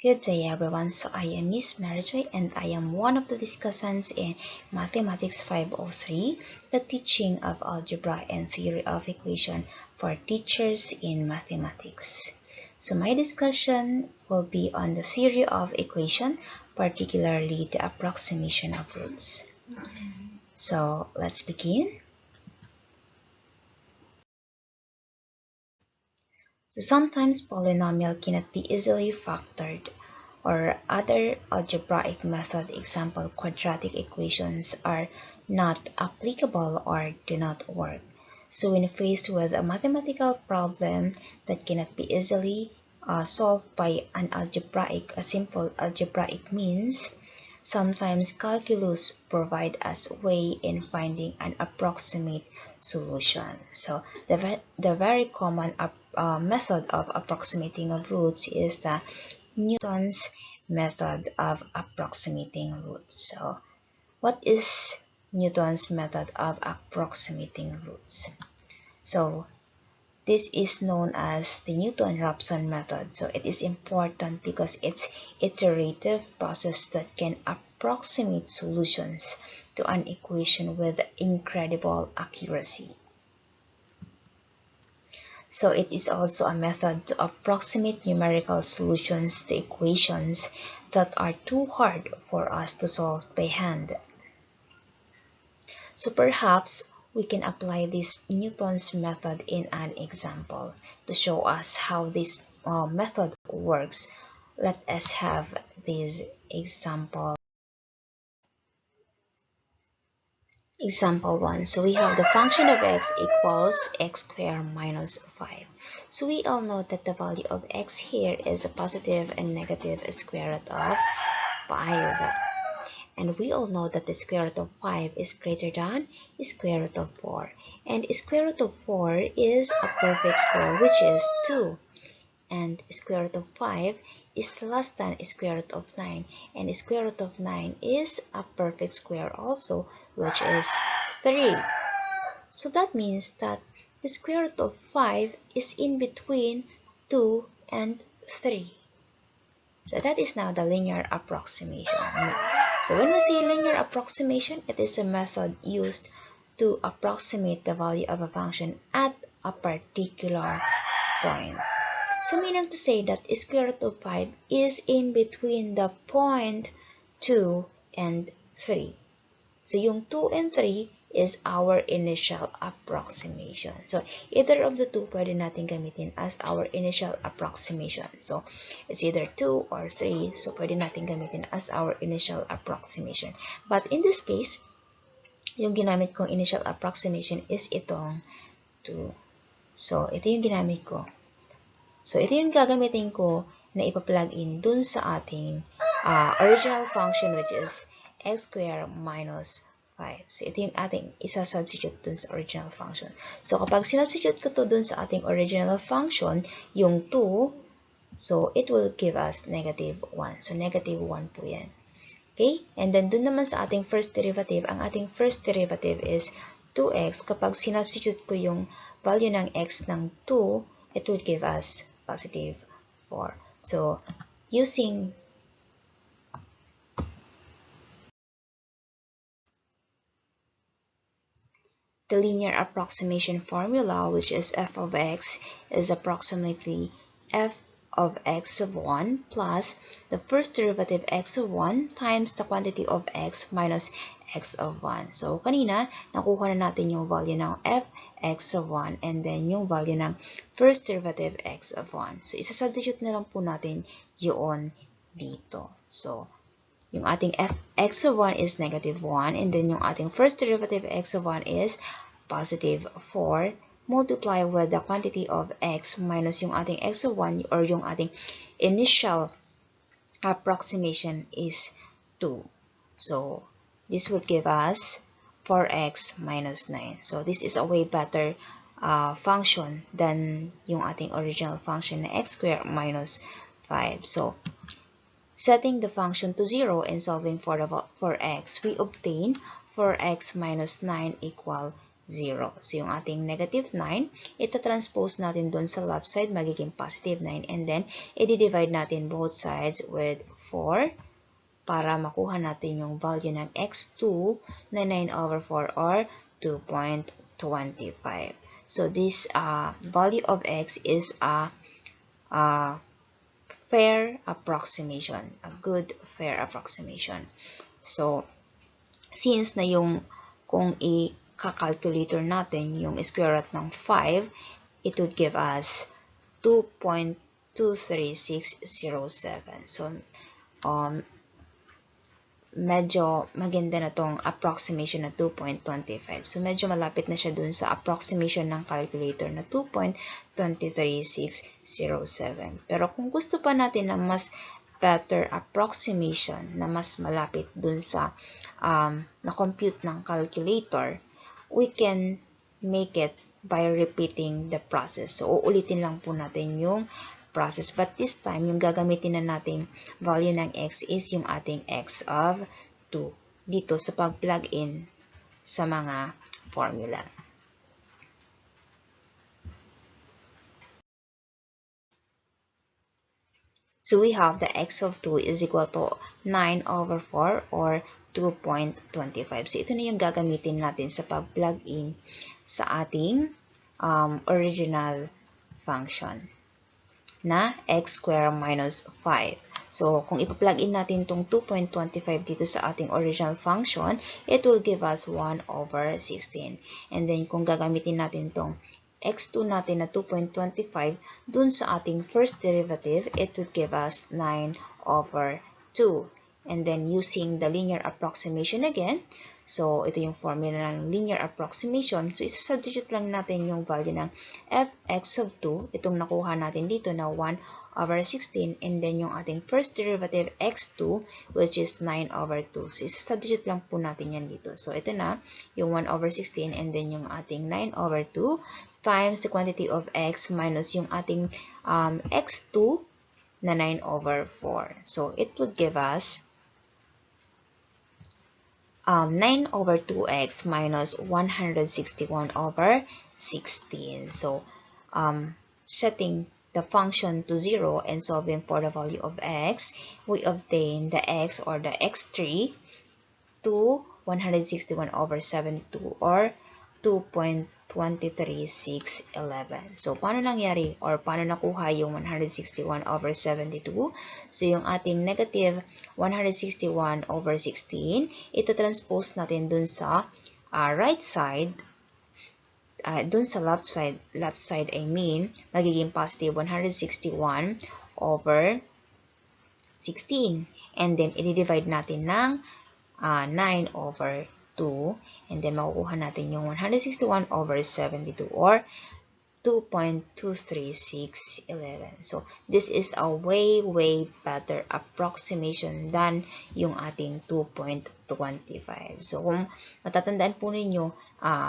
Good day everyone, so I am Miss Marijoy and I am one of the discussants in Mathematics 503, the teaching of algebra and theory of equation for teachers in mathematics. So my discussion will be on the theory of equation, particularly the approximation of roots. So let's begin. So sometimes polynomial cannot be easily factored, or other algebraic method, example quadratic equations, are not applicable or do not work. So when faced with a mathematical problem that cannot be easily solved by a simple algebraic means, sometimes calculus provide us way in finding an approximate solution. So the very common method of approximating of roots is the Newton's method of approximating roots. So what is Newton's method of approximating roots? So this is known as the Newton-Raphson method. So it is important because it's iterative process that can approximate solutions to an equation with incredible accuracy. So it is also a method to approximate numerical solutions to equations that are too hard for us to solve by hand. So perhaps we can apply this Newton's method in an example to show us how this method works. Let us have this example. Example 1. So we have the function of x equals x squared minus 5. So we all know that the value of x here is a positive and negative square root of 5. And we all know that the square root of 5 is greater than square root of 4. And square root of 4 is a perfect square, which is 2. And square root of 5 is less than square root of 9. And square root of 9 is a perfect square also, which is 3. So that means that the square root of 5 is in between 2 and 3. So that is now the linear approximation. So when we say linear approximation, it is a method used to approximate the value of a function at a particular point. So meaning to say that square root of 5 is in between the point 2 and 3. So yung 2 and 3 is our initial approximation. So either of the two pwede natin gamitin as our initial approximation. So it's either 2 or 3. So pwede natin gamitin as our initial approximation. But in this case, yung ginamit kong initial approximation is itong 2. So ito yung ginamit ko. So ito yung gagamitin ko na ipa-plug in dun sa ating original function, which is x squared minus 5. So ito yung ating isa-substitute dun sa original function. So kapag sinubstitute ko to dun sa ating original function, yung 2, so it will give us negative 1. So negative 1 po yan. Okay? And then dun naman sa ating first derivative, ang ating first derivative is 2x. Kapag sinubstitute ko yung value ng x ng 2, it will give us positive 4. So using the linear approximation formula, which is f of x is approximately f of x of 1 plus the first derivative x of 1 times the quantity of x minus x of 1. So kanina, nakuha na natin yung value ng f x of 1 and then yung value ng first derivative x of 1. So isa-substitute na lang po natin yun dito. So yung ating x of 1 is negative 1 and then yung ating first derivative x of 1 is positive 4 multiply with the quantity of x minus yung ating x of 1 or yung ating initial approximation is 2. So this would give us 4x minus 9. So this is a way better function than yung ating original function na x squared minus 5. So setting the function to 0 and solving for x, we obtain 4x minus 9 equal 0. So, yung ating negative 9, ita-transpose natin doon sa left side, magiging positive 9. And then, i-divide natin both sides with 4 para makuha natin yung value ng x2 na 9 over 4 or 2.25. So, this value of x is a fair approximation, a good fair approximation. So, since na yung kung i-calculator natin yung square root ng 5, it would give us 2.23607. So, medyo maganda na tong approximation na 2.25. So, medyo malapit na siya dun sa approximation ng calculator na 2.23607. Pero kung gusto pa natin na mas better approximation, na mas malapit dun sa na-compute ng calculator, we can make it by repeating the process. So, uulitin lang po natin yung process. But this time, yung gagamitin na nating value ng x is yung ating x of 2 dito sa pag-plug in sa mga formula. So, we have the x of 2 is equal to 9 over 4 or 2.25. So, ito na yung gagamitin natin sa pag-plug in sa ating original function na x squared minus 5. So, kung ipa-plug in natin itong 2.25 dito sa ating original function, it will give us 1 over 16. And then, kung gagamitin natin itong x2 natin na 2.25 dun sa ating first derivative, it would give us 9 over 2. And then, using the linear approximation again, so ito yung formula ng linear approximation. So, isa-substitute lang natin yung value ng fx of 2, itong nakuha natin dito na 1 over 16, and then yung ating first derivative x2, which is 9 over 2. So, isa-substitute lang po natin yan dito. So, ito na yung 1 over 16, and then yung ating 9 over 2 times the quantity of x minus yung ating x2 na 9 over 4. So, it would give us 9 over 2x minus 161 over 16. So, setting the function to 0 and solving for the value of x, we obtain the x or the x3 to 161 over 72 or 2.23611. So, paano nangyari or paano nakuha yung 161 over 72? So, yung ating negative 161 over 16, ito transpose natin dun sa right side, dun sa left side I mean, magiging positive 161 over 16. And then, i-divide natin ng 9 over 2, and then makukuha natin yung 161 over 72 or 2.23611. So, this is a way better approximation than yung ating 2.25. So, kung matatandaan po ninyo,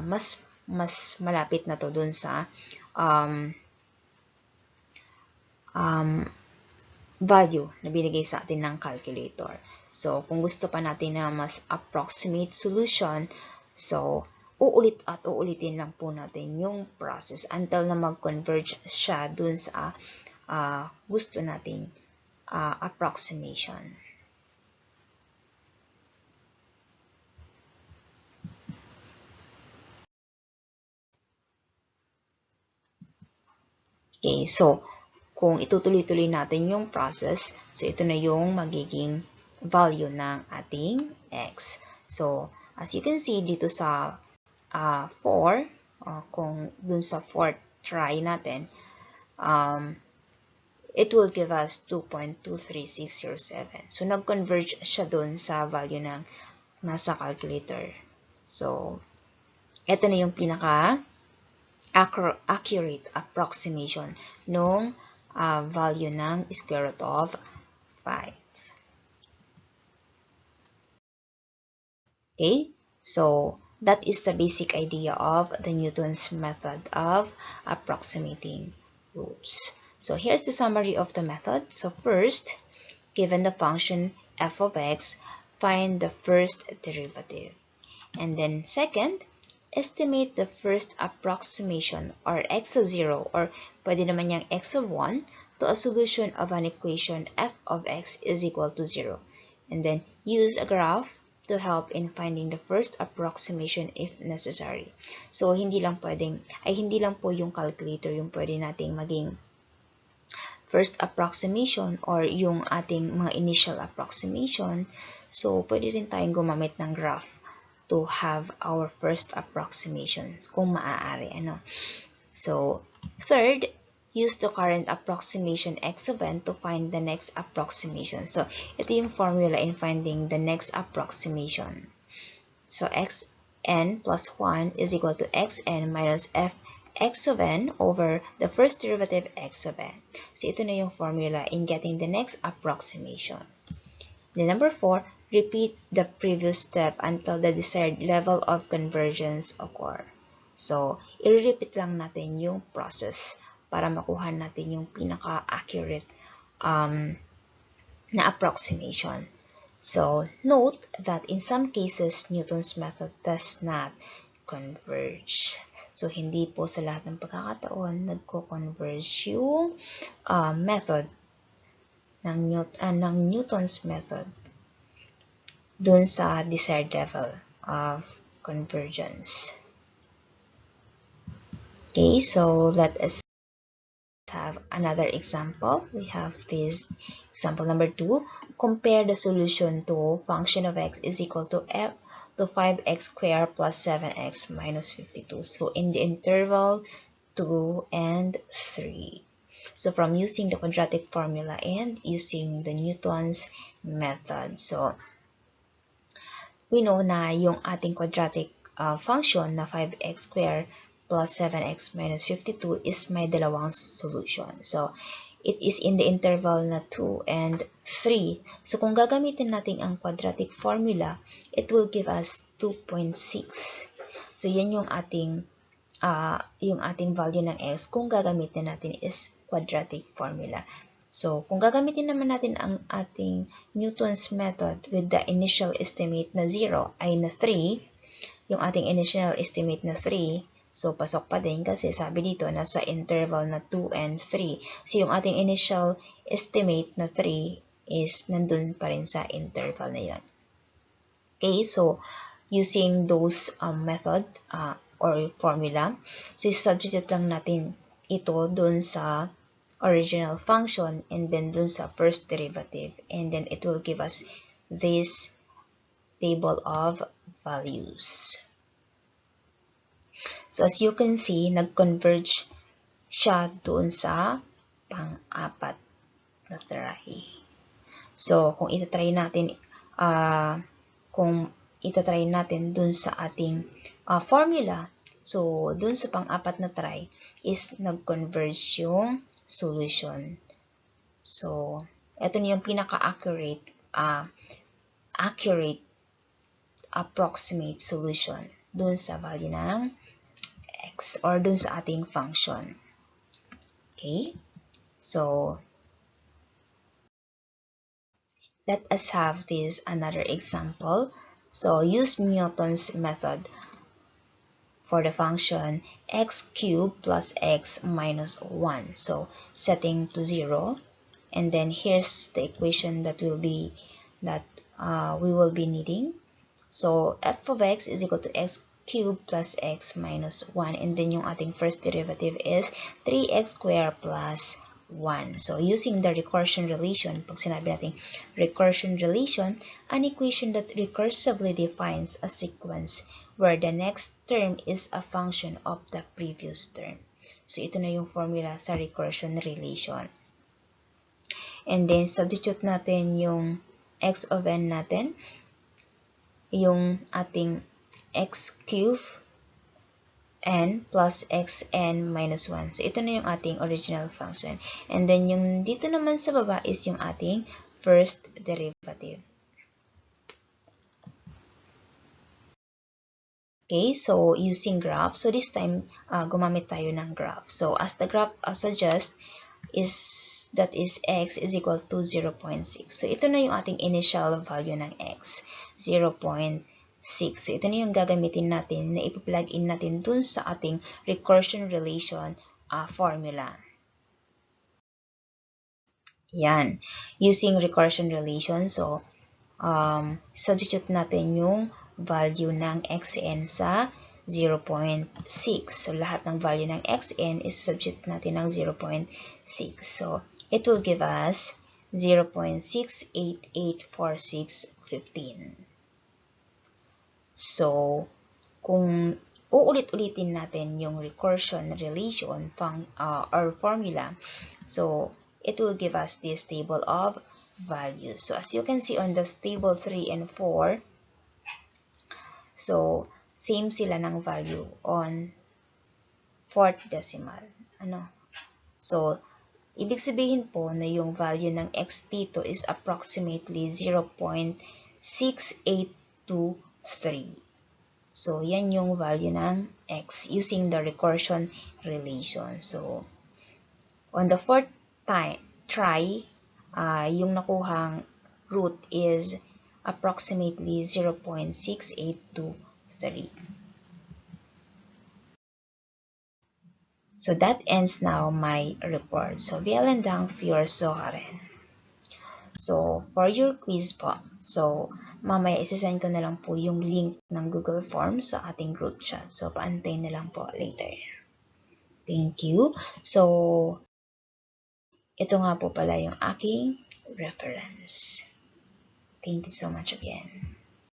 mas malapit na to dun sa value na binigay sa atin ng calculator. So, kung gusto pa natin na mas approximate solution, so, uulitin lang po natin yung process until na mag-converge siya dun sa gusto nating approximation. Okay, so, kung itutuloy-tuloy natin yung process, so ito na yung magiging value ng ating x. So, as you can see dito sa 4, kung dun sa 4th try natin, it will give us 2.23607. So, nag-converge siya dun sa value ng nasa calculator. So, ito na yung accurate approximation nung value ng square root of 5. Okay, so that is the basic idea of the Newton's method of approximating roots. So here's the summary of the method. So first, given the function f of x, find the first derivative. And then second, estimate the first approximation or x of 0 or pwede naman yung x of 1 to a solution of an equation f of x is equal to 0. And then use a graph to help in finding the first approximation if necessary. So hindi lang po yung calculator yung pwede nating maging first approximation or yung ating mga initial approximation. So pwede rin tayong gumamit ng graph to have our first approximations kung maaari. So third, use the current approximation x of n to find the next approximation. So ito yung formula in finding the next approximation. So xn plus 1 is equal to xn minus f x of n over the first derivative x of n. So ito na yung formula in getting the next approximation. Then number 4, repeat the previous step until the desired level of convergence occur. So, i-repeat lang natin yung process para makuha natin yung pinaka-accurate na approximation. So, note that in some cases, Newton's method does not converge. So, hindi po sa lahat ng pagkakataon nagko-converge yung method ng Newton's method dun sa desired level of convergence. Okay, so let us have another example. We have this example number 2. Compare the solution to function of x is equal to f to 5x squared plus 7x minus 52. So in the interval 2 and 3. So from using the quadratic formula and using the Newton's method. So we know na yung ating quadratic function na 5x squared plus 7x minus 52 is may dalawang solution. So it is in the interval na 2 and 3. So kung gagamitin natin ang quadratic formula, it will give us 2.6. So yan yung ating value ng x kung gagamitin natin is quadratic formula. So, kung gagamitin naman natin ang ating Newton's method with the initial estimate na 0 ay na 3, yung ating initial estimate na 3, so pasok pa din kasi sabi dito nasa interval na 2 and 3. So, yung ating initial estimate na 3 is nandun pa rin sa interval na yun. Okay, so using those method or formula, so substitute lang natin ito dun sa original function and then dun sa first derivative, and then it will give us this table of values. So as you can see, nag-converge siya dun sa pang-apat na try. So kung itatry natin dun sa ating formula, so dun sa pang-apat na try is nag-converge yung solution. So, ito na yung pinaka-accurate approximate solution dun sa value ng x or dun sa ating function. Okay? So, let us have this another example. So, use Newton's method for the function x cubed plus x minus 1. So, setting to 0. And then here's the equation that we will be needing. So, f of x is equal to x cubed plus x minus 1. And then yung ating first derivative is 3x squared plus 1. So, using the recursion relation, pag sinabi natin recursion relation, an equation that recursively defines a sequence where the next term is a function of the previous term. So, ito na yung formula sa recursion relation. And then, substitute natin yung x of n natin, yung ating x cubed n plus xn minus 1. So, ito na yung ating original function. And then, yung dito naman sa baba is yung ating first derivative. Okay, so using graph. So, this time, gumamit tayo ng graph. So, as the graph suggests, that is x is equal to 0.6. So, ito na yung ating initial value ng x, 0.6. So, ito na yung gagamitin natin na ipi-plug in natin dun sa ating recursion relation formula. Yan. Using recursion relation, so, substitute natin yung value ng xn sa 0.6. So, lahat ng value ng xn is substitute natin ng 0.6. So, it will give us 0.6884615. So, kung uulit-ulitin natin yung recursion relation or formula, so, it will give us this table of values. So, as you can see on the table 3 and 4, so, same sila ng value on fourth decimal. So, ibig sabihin po na yung value ng x dito is approximately 0.6823. So, yan yung value ng x using the recursion relation. So, on the fourth try, yung nakuhang root is approximately 0.6823. So that ends now my report. So vielen Dank fürs Zuhören. So for your quiz po, so mamaya isasend ko na lang po yung link ng Google Forms sa ating group chat. So paantay na lang po later. Thank you. So ito nga po pala yung aking reference. Thank you so much again.